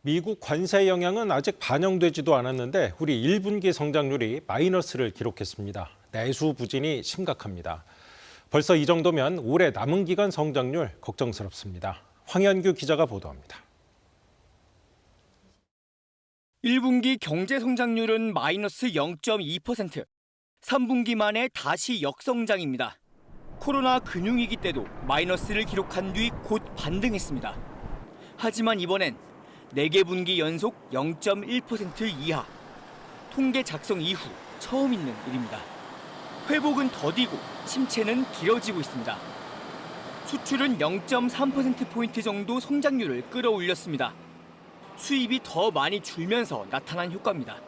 미국 관세 영향은 아직 반영되지도 않았는데 우리 1분기 성장률이 마이너스를 기록했습니다. 내수 부진이 심각합니다. 벌써 이 정도면 올해 남은 기간 성장률 걱정스럽습니다. 황현규 기자가 보도합니다. 1분기 경제 성장률은 마이너스 0.2%. 3분기 만에 다시 역성장입니다. 코로나 금융위기 때도 마이너스를 기록한 뒤 곧 반등했습니다. 하지만 이번엔 4개 분기 연속 0.1% 이하. 통계 작성 이후 처음 있는 일입니다. 회복은 더디고 침체는 길어지고 있습니다. 수출은 0.3%포인트 정도 성장률을 끌어올렸습니다. 수입이 더 많이 줄면서 나타난 효과입니다.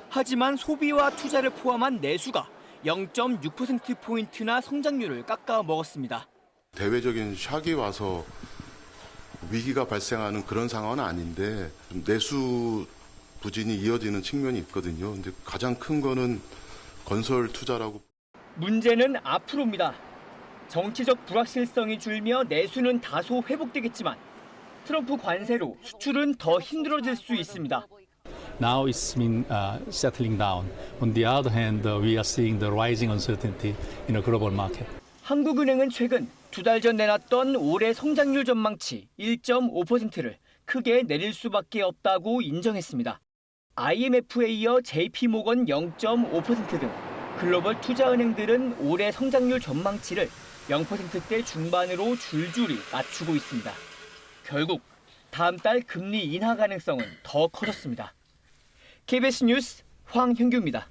하지만 소비와 투자를 포함한 내수가 0.6%포인트나 성장률을 깎아 먹었습니다. 대외적인 샥이 와서 위기가 발생하는 그런 상황은 아닌데 내수 부진이 이어지는 측면이 있거든요. 근데 가장 큰 거는 건설 투자라고. 문제는 앞으로입니다. 정치적 불확실성이 줄며 내수는 다소 회복되겠지만 트럼프 관세로 수출은 더 힘들어질 수 있습니다. Now it's been settling down. On the other hand, we are seeing the rising uncertainty in a global market. 한국은행은 최근 2달 전 내놨던 올해 성장률 전망치 1.5%를 크게 내릴 수밖에 없다고 인정했습니다. IMF에 이어 JP모건 0.5% 등 글로벌 투자은행들은 올해 성장률 전망치를 0%대 중반으로 줄줄이 낮추고 있습니다. 결국 다음 달 금리 인하 가능성은 더 커졌습니다. KBS 뉴스 황현규입니다.